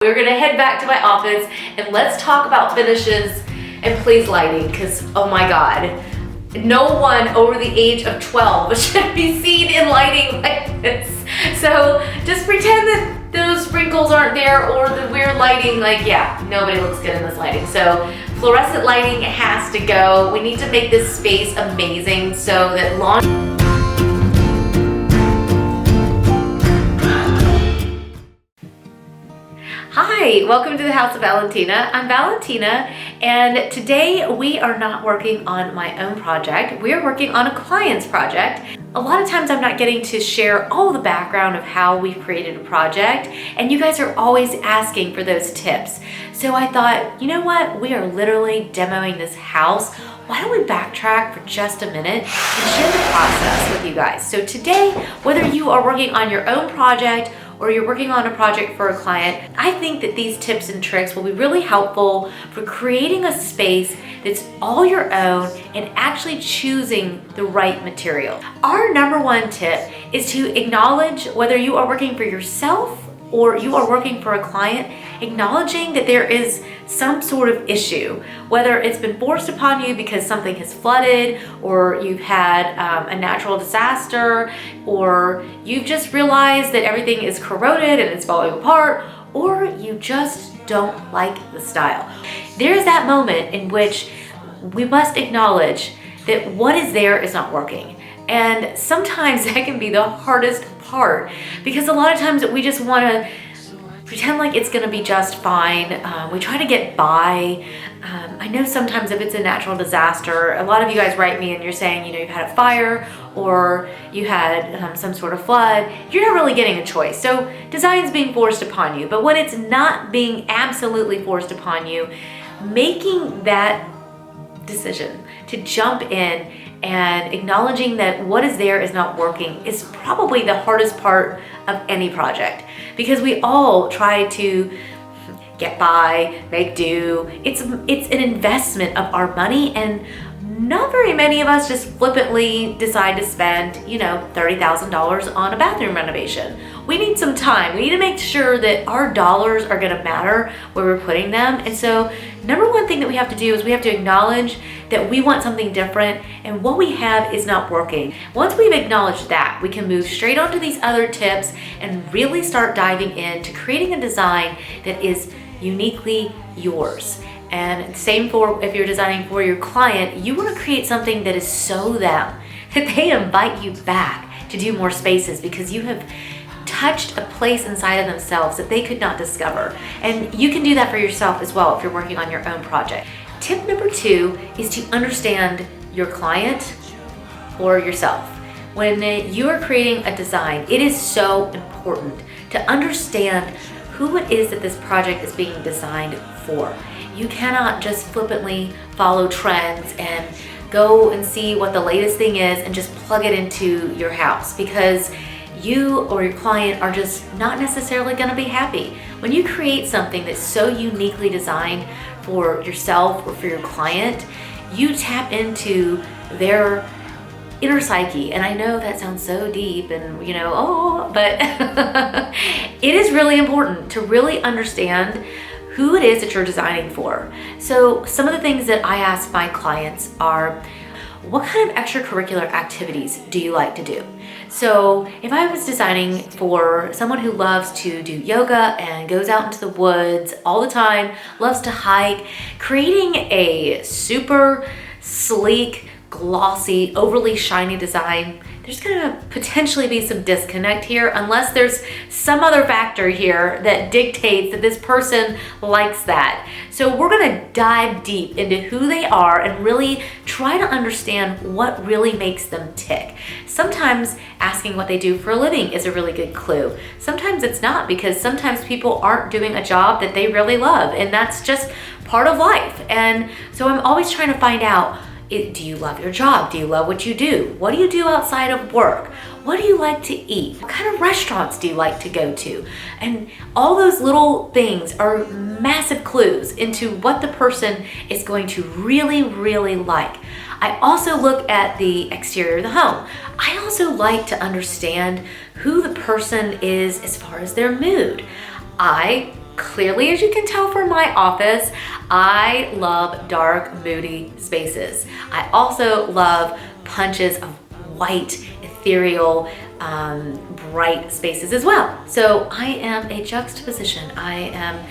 We're gonna head back to my office and let's talk about finishes and please lighting, because oh my God, no one over the age of 12 should be seen in lighting like this. So just pretend that those sprinkles aren't there or the weird lighting, like yeah, nobody looks good in this lighting. So fluorescent lighting has to go. We need to make this space amazing so that Hi, welcome to the House of Valentina. I'm Valentina, and today we are not working on my own project. We are working on a client's project. A lot of times I'm not getting to share all the background of how we've created a project, and you guys are always asking for those tips. So I thought, you know what? We are literally demoing this house. Why don't we backtrack for just a minute and share the process with you guys? So today, whether you are working on your own project or you're working on a project for a client, I think that these tips and tricks will be really helpful for creating a space that's all your own and actually choosing the right material. Our number one tip is to acknowledge whether you are working for yourself or you are working for a client, acknowledging that there is some sort of issue, whether it's been forced upon you because something has flooded, or you've had a natural disaster, or you've just realized that everything is corroded and it's falling apart, or you just don't like the style. There is that moment in which we must acknowledge that what is there is not working. And sometimes that can be the hardest part, because a lot of times we just want to pretend like it's going to be just fine. We try to get by. I know sometimes if it's a natural disaster, a lot of you guys write me and you're saying, you know, you've had a fire or you had some sort of flood. You're not really getting a choice. So design's being forced upon you. But when it's not being absolutely forced upon you, making that decision to jump in and acknowledging that what is there is not working is probably the hardest part of any project, because we all try to get by, make do. It's an investment of our money, and not very many of us just flippantly decide to spend, you know, $30,000 on a bathroom renovation. We need some time. We need to make sure that our dollars are going to matter where we're putting them. And so number one thing that we have to do is we have to acknowledge that we want something different and what we have is not working. Once we've acknowledged that, we can move straight on to these other tips and really start diving into creating a design that is uniquely yours. And same for if you're designing for your client, you want to create something that is so them, that they invite you back to do more spaces because you have touched a place inside of themselves that they could not discover. And you can do that for yourself as well if you're working on your own project. Tip number 2 is to understand your client or yourself. When you are creating a design, it is so important to understand who it is that this project is being designed for. You cannot just flippantly follow trends and go and see what the latest thing is and just plug it into your house, because you or your client are just not necessarily going to be happy. When you create something that's so uniquely designed for yourself or for your client, you tap into their inner psyche. And I know that sounds so deep and, you know, but it is really important to really understand who it is that you're designing for. So some of the things that I ask my clients are, what kind of extracurricular activities do you like to do? So if I was designing for someone who loves to do yoga and goes out into the woods all the time, loves to hike, creating a super sleek, glossy, overly shiny design, there's gonna potentially be some disconnect here unless there's some other factor here that dictates that this person likes that. So we're gonna dive deep into who they are and really try to understand what really makes them tick. Sometimes asking what they do for a living is a really good clue. Sometimes it's not, because sometimes people aren't doing a job that they really love, and that's just part of life. And so I'm always trying to find out, do you love your job? Do you love what you do? What do you do outside of work? What do you like to eat? What kind of restaurants do you like to go to? And all those little things are massive clues into what the person is going to really, really like. I also look at the exterior of the home. I also like to understand who the person is as far as their mood. I clearly, as you can tell from my office, I love dark, moody spaces. I also love punches of white, ethereal, bright spaces as well. So I am a juxtaposition. I am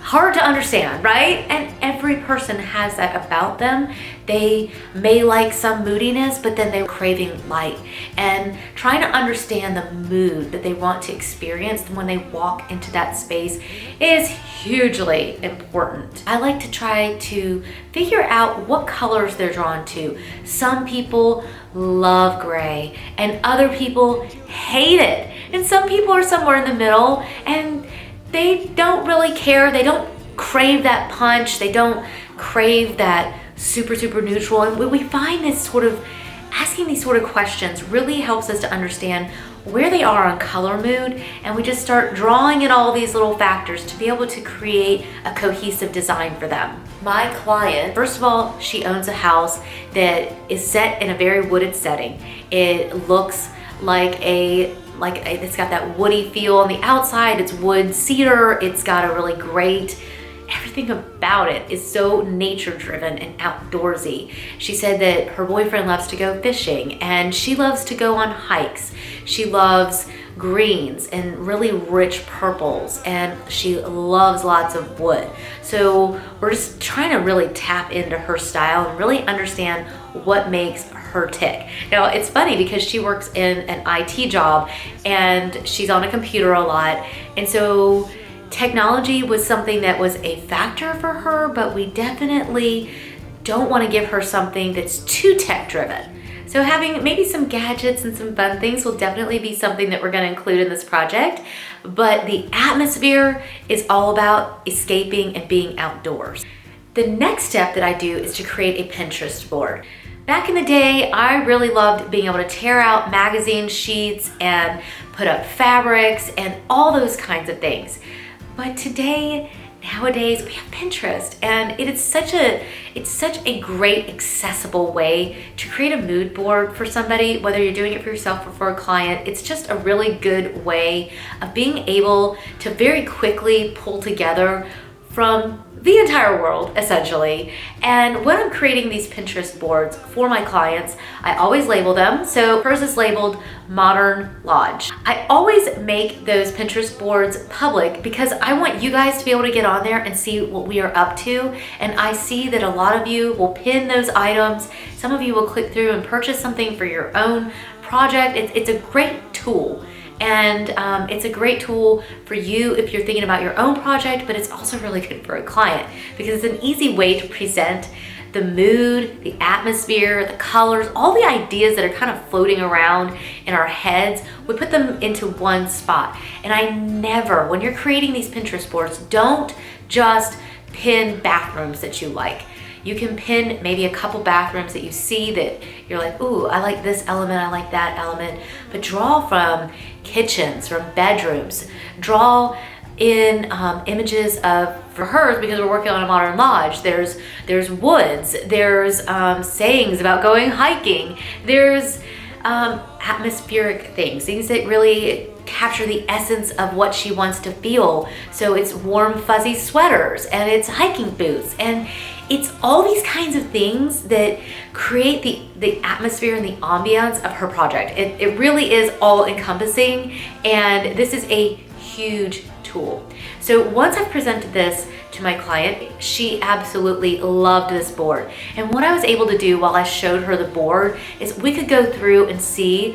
hard to understand, right? And every person has that about them. They may like some moodiness, but then they're craving light and trying to understand the mood that they want to experience when they walk into that space is hugely important. I like to try to figure out what colors they're drawn to. Some people love gray and other people hate it. And some people are somewhere in the middle and they don't really care. They don't crave that punch. They don't crave that super neutral. And we find this sort of asking these sort of questions really helps us to understand where they are on color mood, and we just start drawing in all these little factors to be able to create a cohesive design for them. My client, first of all, she owns a house that is set in a very wooded setting. It looks like it's got that woody feel on the outside. It's wood cedar. It's got a really great, everything about it is so nature driven and outdoorsy. She said that her boyfriend loves to go fishing and she loves to go on hikes. She loves greens and really rich purples, and she loves lots of wood. So we're just trying to really tap into her style and really understand what makes her tick. Now it's funny because she works in an IT job and she's on a computer a lot, and so technology was something that was a factor for her, but we definitely don't want to give her something that's too tech driven. So having maybe some gadgets and some fun things will definitely be something that we're going to include in this project. But the atmosphere is all about escaping and being outdoors. The next step that I do is to create a Pinterest board. Back in the day, I really loved being able to tear out magazine sheets and put up fabrics and all those kinds of things. But nowadays we have Pinterest, and it's such a great accessible way to create a mood board for somebody, whether you're doing it for yourself or for a client. It's just a really good way of being able to very quickly pull together from the entire world, essentially. And when I'm creating these Pinterest boards for my clients, I always label them. So hers is labeled Modern Lodge. I always make those Pinterest boards public because I want you guys to be able to get on there and see what we are up to. And I see that a lot of you will pin those items. Some of you will click through and purchase something for your own project. It's a great tool. And it's a great tool for you if you're thinking about your own project, but it's also really good for a client because it's an easy way to present the mood, the atmosphere, the colors, all the ideas that are kind of floating around in our heads. We put them into one spot. And I never, when you're creating these Pinterest boards, don't just pin bathrooms that you like. You can pin maybe a couple bathrooms that you see that you're like, ooh, I like this element, I like that element. But draw from kitchens, from bedrooms. Draw in images of, for hers, because we're working on a modern lodge, there's woods, there's sayings about going hiking, there's atmospheric things that really capture the essence of what she wants to feel. So it's warm fuzzy sweaters and it's hiking boots, and it's all these kinds of things that create the atmosphere and the ambiance of her project. It really is all encompassing, and this is a huge tool. So once I've presented this to my client, she absolutely loved this board. And what I was able to do while I showed her the board is we could go through and see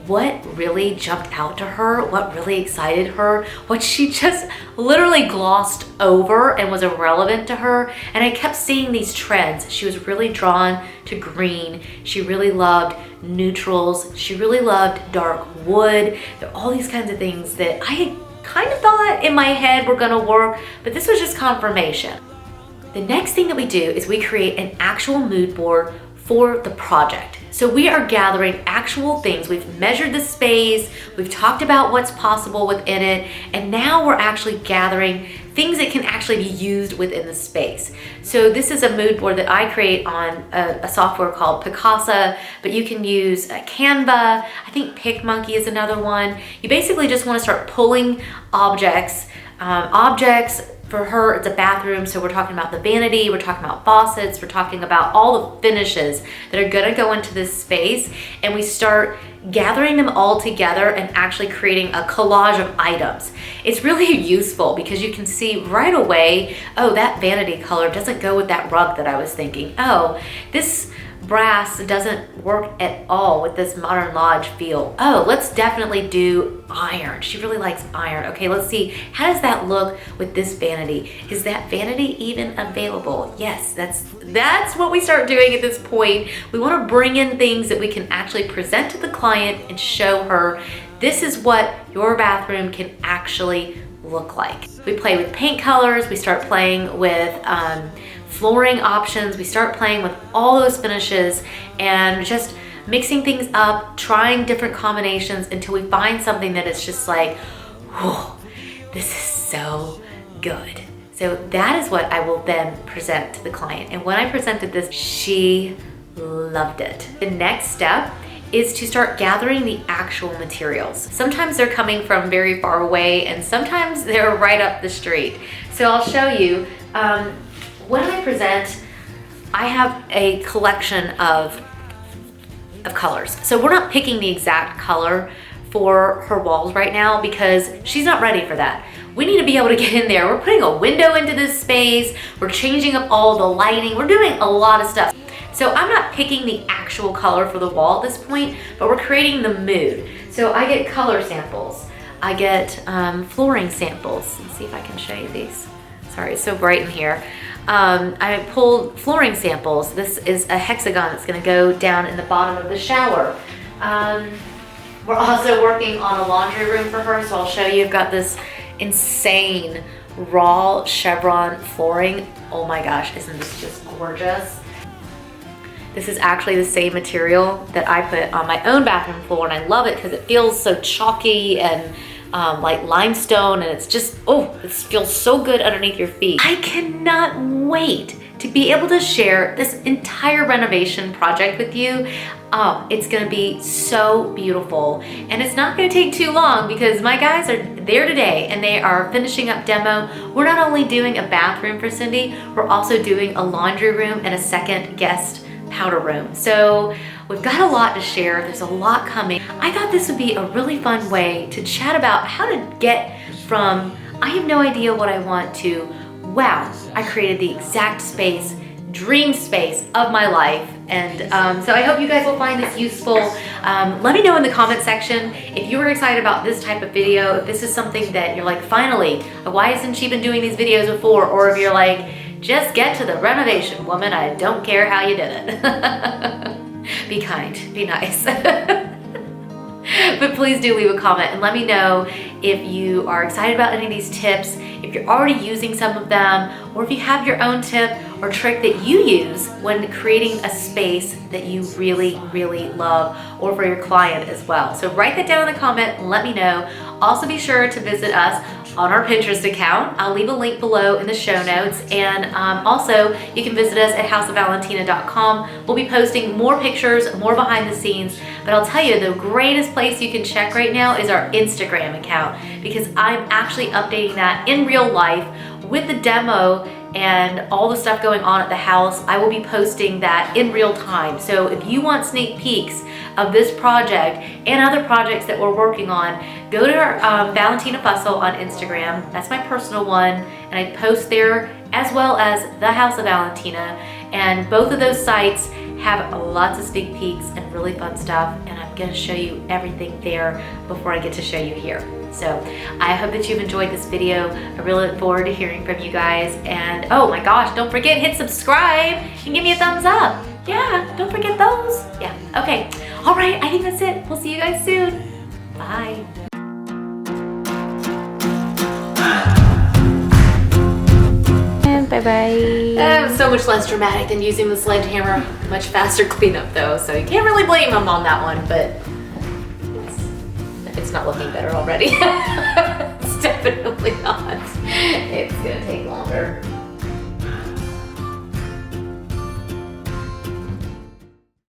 what really jumped out to her, what really excited her, what she just literally glossed over and was irrelevant to her. And I kept seeing these trends. She was really drawn to green. She really loved neutrals. She really loved dark wood. There are all these kinds of things that I had kind of thought in my head were gonna work, but this was just confirmation. The next thing that we do is we create an actual mood board for the project. So we are gathering actual things. We've measured the space, we've talked about what's possible within it, and now we're actually gathering things that can actually be used within the space. So this is a mood board that I create on a software called Picasa, but you can use Canva. I think PicMonkey is another one. You basically just want to start pulling objects objects. For her, it's a bathroom, so we're talking about the vanity, we're talking about faucets, we're talking about all the finishes that are gonna go into this space, and we start gathering them all together and actually creating a collage of items. It's really useful because you can see right away, oh, that vanity color doesn't go with that rug that I was thinking. Oh, this brass doesn't work at all with this modern lodge feel. Oh, let's definitely do iron. She really likes iron. Okay, let's see, how does that look with this vanity? Is that vanity even available? Yes, that's what we start doing at this point. We want to bring in things that we can actually present to the client and show her, this is what your bathroom can actually look like. We play with paint colors, we start playing with flooring options, we start playing with all those finishes and just mixing things up, trying different combinations until we find something that is just like, whoa, this is so good. So that is what I will then present to the client. And when I presented this, she loved it. The next step is to start gathering the actual materials. Sometimes they're coming from very far away and sometimes they're right up the street. So I'll show you. When I present, I have a collection of colors. So we're not picking the exact color for her walls right now because she's not ready for that. We need to be able to get in there. We're putting a window into this space. We're changing up all the lighting. We're doing a lot of stuff. So I'm not picking the actual color for the wall at this point, but we're creating the mood. So I get color samples. I get flooring samples. Let's see if I can show you these. Sorry, it's so bright in here. I pulled flooring samples. This is a hexagon that's gonna go down in the bottom of the shower. We're also working on a laundry room for her, so I'll show you. I've got this insane raw chevron flooring. Oh my gosh, isn't this just gorgeous? This is actually the same material that I put on my own bathroom floor, and I love it because it feels so chalky and like limestone, and it's just, oh, it feels so good underneath your feet. I cannot wait to be able to share this entire renovation project with you. It's gonna be so beautiful, and it's not gonna take too long because my guys are there today and they are finishing up demo. We're not only doing a bathroom for Cindy, we're also doing a laundry room and a second guest powder room. So we've got a lot to share. There's a lot coming. I thought this would be a really fun way to chat about how to get from, I have no idea what I want, to, wow, I created the exact space, dream space of my life. And so I hope you guys will find this useful. Let me know in the comment section if you were excited about this type of video, if this is something that you're like, finally, why hasn't she been doing these videos before? Or if you're like, just get to the renovation, woman. I don't care how you did it. Be kind, be nice. But please do leave a comment and let me know if you are excited about any of these tips, if you're already using some of them, or if you have your own tip or trick that you use when creating a space that you really, really love, or for your client as well. So write that down in the comment and let me know. Also be sure to visit us on our Pinterest account. I'll leave a link below in the show notes. And also you can visit us at houseofvalentina.com. We'll be posting more pictures, more behind the scenes, but I'll tell you the greatest place you can check right now is our Instagram account, because I'm actually updating that in real life with the demo and all the stuff going on at the house. I will be posting that in real time. So if you want sneak peeks of this project and other projects that we're working on, go to our Valentina Fussell on Instagram. That's my personal one, and I post there, as well as the House of Valentina. And both of those sites have lots of sneak peeks and really fun stuff, and I'm gonna show you everything there before I get to show you here. So I hope that you've enjoyed this video. I really look forward to hearing from you guys. And oh my gosh, don't forget, hit subscribe and give me a thumbs up. Yeah, don't forget those. Yeah, okay. All right, I think that's it. We'll see you guys soon. Bye. And bye-bye. That was so much less dramatic than using the sledgehammer. Much faster cleanup though, so you can't really blame them on that one, but it's not looking better already. It's definitely not. It's gonna take longer.